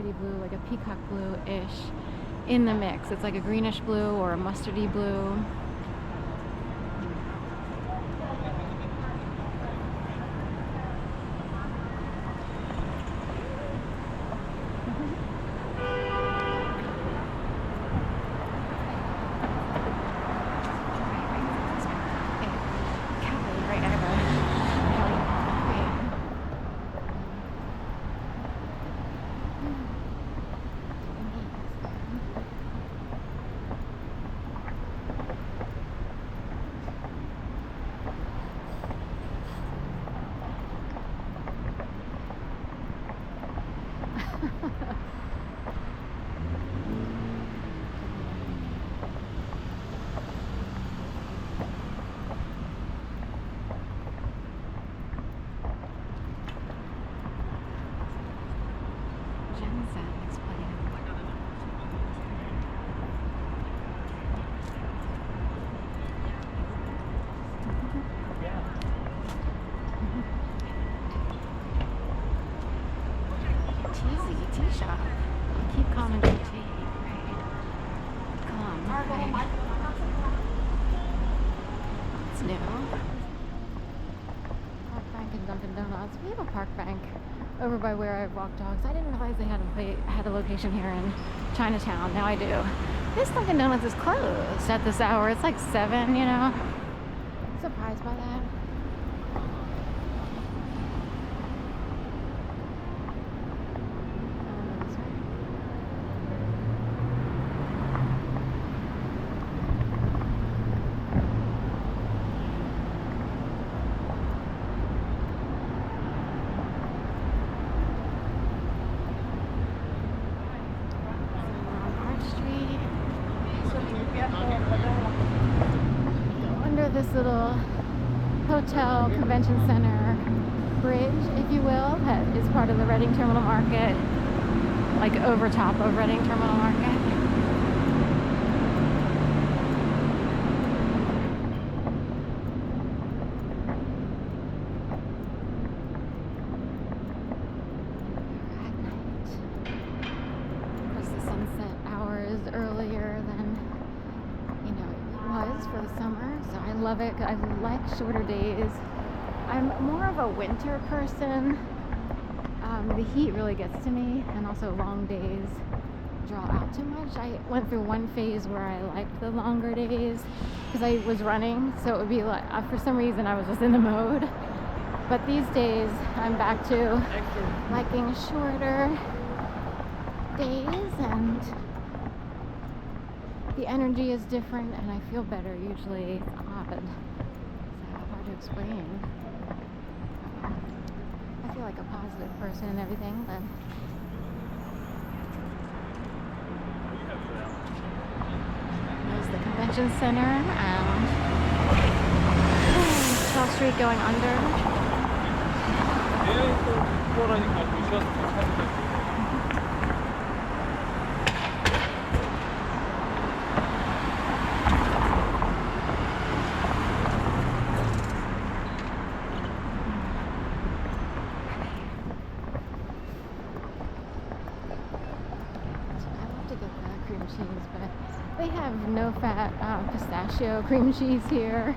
mustardy blue, like a peacock blue-ish in the mix. It's like a greenish blue or a mustardy blue. We have a park bank over by where I walk dogs. I didn't realize they had a location here in Chinatown. Now I do. This Dunkin' Donuts is closed at this hour. It's like 7, you know. Surprised by that. This little hotel convention center bridge, if you will, that is part of the Reading Terminal Market, like over top of Reading Terminal Market. At night. Of course, the sunset hour is earlier than for the summer, so I love it. I like shorter days. I'm more of a winter person. The heat really gets to me, and also long days draw out too much. I went through one phase where I liked the longer days because I was running, so it would be like, for some reason I was just in the mode. But these days I'm back to liking shorter days, and the energy is different, and I feel better usually. It's odd. It's hard to explain. I feel like a positive person and everything, but there's the convention center and 12th Street going under. But they have no-fat pistachio cream cheese here,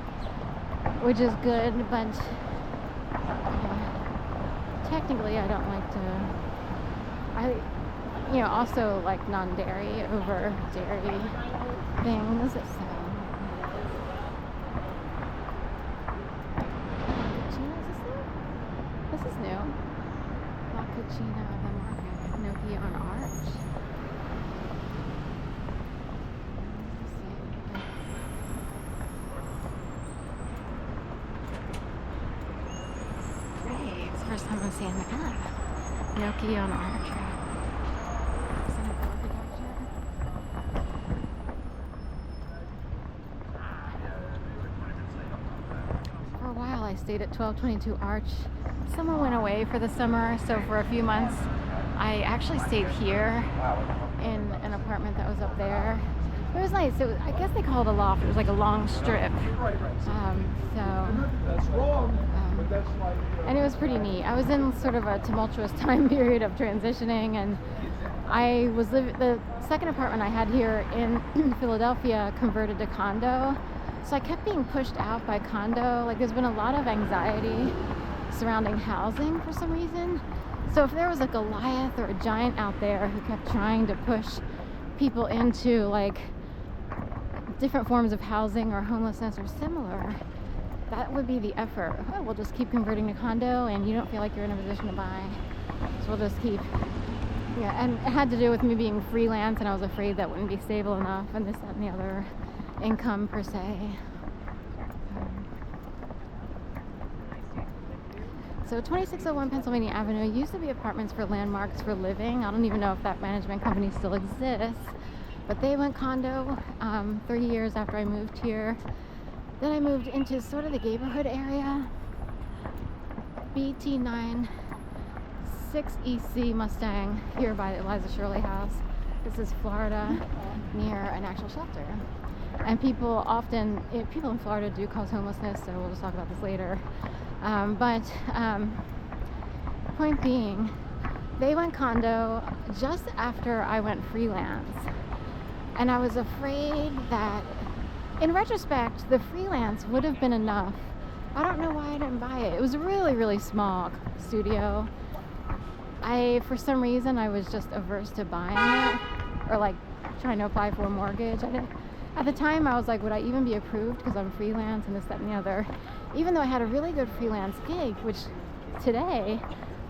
which is good, but technically I don't like to, also like non-dairy over dairy things, so. This is new. La Cucina of the Market, gnocchi on Arch. First time I'm seeing that. Gnocchi on Archway. For a while I stayed at 1222 Arch. Someone went away for the summer, so for a few months I actually stayed here in an apartment that was up there. It was nice. I guess they call it a loft. It was like a long strip. And it was pretty neat. I was in sort of a tumultuous time period of transitioning, and The second apartment I had here in Philadelphia converted to condo. So I kept being pushed out by condo. Like, there's been a lot of anxiety surrounding housing for some reason. So if there was a Goliath or a giant out there who kept trying to push people into like different forms of housing or homelessness or similar, that would be the effort. Oh, we'll just keep converting to condo and you don't feel like you're in a position to buy. So we'll just keep, yeah, and it had to do with me being freelance and I was afraid that wouldn't be stable enough and this, that, and the other income per se. So 2601 Pennsylvania Avenue used to be apartments for Landmarks for Living. I don't even know if that management company still exists, but they went condo 3 years after I moved here. Then I moved into sort of the neighborhood area. BT9 6EC Mustang here by the Eliza Shirley house. This is Florida, near an actual shelter. And people in Florida do cause homelessness, so we'll just talk about this later. Point being, they went condo just after I went freelance. And I was afraid that, in retrospect, the freelance would have been enough. I don't know why I didn't buy it. It was a really, really small studio. For some reason, I was just averse to buying it, or like trying to apply for a mortgage. At the time, I was like, would I even be approved because I'm freelance and this, that, and the other? Even though I had a really good freelance gig, which today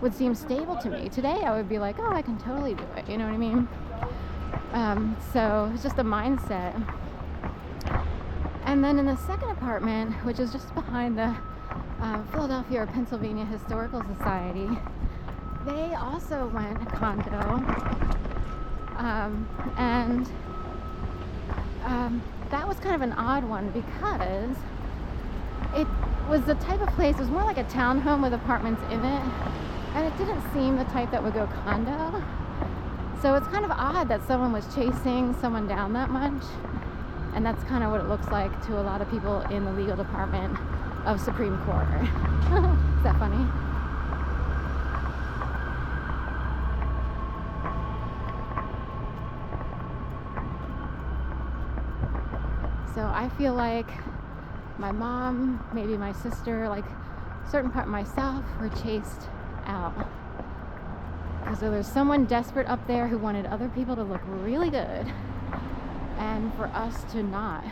would seem stable to me. Today, I would be like, oh, I can totally do it. You know what I mean? So it's just a mindset. And then in the second apartment, which is just behind the Philadelphia or Pennsylvania Historical Society, they also went condo. That was kind of an odd one because it was the type of place, it was more like a townhome with apartments in it, and it didn't seem the type that would go condo. So it's kind of odd that someone was chasing someone down that much, and that's kind of what it looks like to a lot of people in the legal department of Supreme Court. Is that funny? So I feel like my mom, maybe my sister, like certain part of myself were chased out. Because there was someone desperate up there who wanted other people to look really good and for us to not.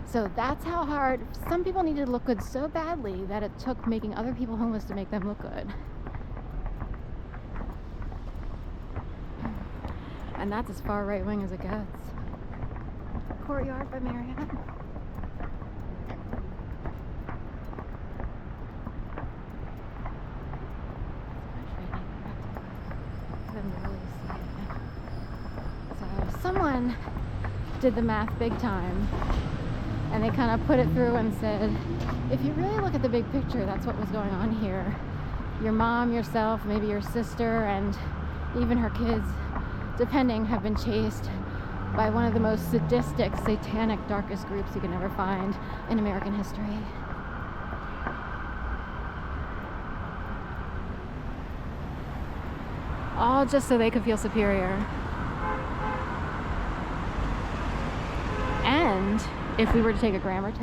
So that's how hard, some people needed to look good so badly that it took making other people homeless to make them look good. And that's as far right wing as it gets. Courtyard by Marriott. So someone did the math big time, and they kind of put it through and said, if you really look at the big picture, that's what was going on here. Your mom, yourself, maybe your sister, and even her kids, depending, have been chased by one of the most sadistic, satanic, darkest groups you can ever find in American history. All just so they could feel superior. And if we were to take a grammar test,